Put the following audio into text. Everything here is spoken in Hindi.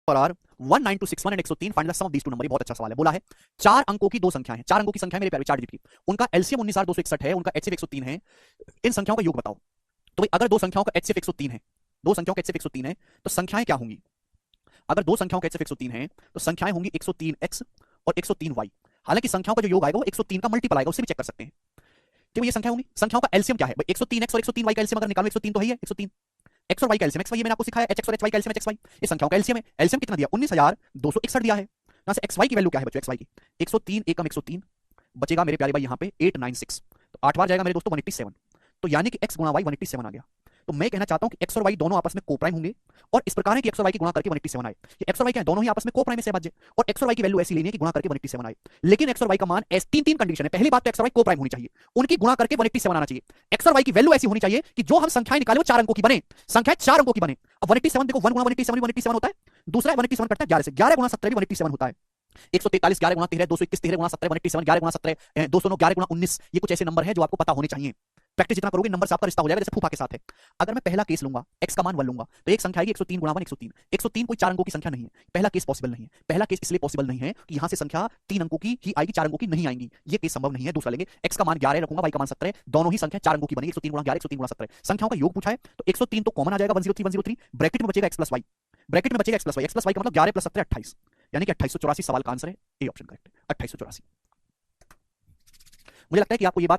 पर are 19261 and 103 find the sum of these two number. बहुत अच्छा सवाल है। बोला है चार अंकों की दो संख्याएं हैं, चार अंकों की संख्या मेरे प्यारे चार डिजिट की, उनका एलसीएम 19261 है, उनका एचसीएफ 103 है, इन संख्याओं का योग बताओ। तो भाई अगर दो संख्याओं का एचसीएफ 103 है, दो संख्याओं का एचसीएफ 103 है तो संख्याएं क्या होंगी? अगर दो संख्याओं का एचसीएफ 103 है तो संख्याएं होंगी 103x और 103y। हालांकि संख्याओं का जो योग आएगा वो 103 का मल्टीपल आएगा, उससे भी चेक कर सकते हैं। तो ये संख्या होंगी, संख्याओं का एलसीएम क्या है भाई? 103x और 103y का एलसीएम अगर निकालो 103 तो है ही है 103। एक्स और वाई का एलसीएम एक्स वाई, ये मैंने आपको सिखाया, एच एक्स और एच वाई का एलसीएम एच एक्स वाई। ये संख्याओं का एलसीएम है। एलसीएम कितना दिया? 19261 दिया है। यहां से एक्स वाई की वैल्यू क्या है बच्चों? एक्स वाई की 103 एकम 103 बचेगा मेरे प्यारे भाई यहाँ पे 896, तो 8 बार जाएगा मेरे दोस्तों 187। तो यानी कि x गुणा y 187 आ गया। तो मैं कहना चाहता हूं कि x और y दोनों आपस में कोप्राइम होंगे और इस प्रकार है कि x और y की गुणा करके 187 आए। ये x और y क्या है? दोनों ही आपस में कोप्राइम है सहभाज्य, और x और y की वैल्यू ऐसी लेनी है कि गुणा करके 187 आए। लेकिन x और y का मान तीन तीन कंडीशन है। पहली बात तो x और y कोप्राइम होनी चाहिए, उनकी गुणा करके 187 आना चाहिए। x और y की वैल्यू ऐसी होनी चाहिए कि जो हम संख्याएं निकाले वो चार अंकों की बने, संख्याएं चार अंकों की बने। अब 187 देखो, 1 गुणा 187 187 होता है, दूसरा 187 कटता है 11 से, 11 गुणा 17 भी 187 होता है। 143 11 गुणा 13 221 13 गुणा 17 187 11 गुणा 17 209 11 गुणा 19। ये कुछ ऐसे नंबर हैं जो आपको पता होने चाहिए। प्रैक्टिस जितना करोगे नंबर से आपका रिश्ता हो जाएगा जैसे फूफा के साथ है। अगर मैं पहला केस लूंगा, x का मान 1 लूंगा, तो एक संख्या आएगी 103 गुणा 1 103। 103 कोई चार अंकों की संख्या नहीं है। पहला केस पॉसिबल नहीं है। पहला केस इसलिए पॉसिबल नहीं है कि यहां से संख्या तीन अंकों की ही आएगी, चार अंकों की नहीं आएंगी, ये केस संभव नहीं है। दूसरा लेंगे, x का मान 11 रखूंगा, y का मान 17, दोनों ही संख्या चार अंकों की बनेगी, 103 गुणा 11 103 गुणा 17। संख्याओं का योग पूछा है तो 103 तो कॉमन आ जाएगा 103 103, ब्रैकेट में बचेगा x प्लस y, ब्रैकेट में बचेगा x plus y, x plus y का मतलब 11 प्लस 17 28, यानी कि 2884। सवाल का आंसर है ए ऑप्शन करेक्ट, 2884। मुझे लगता है कि आपको ये बात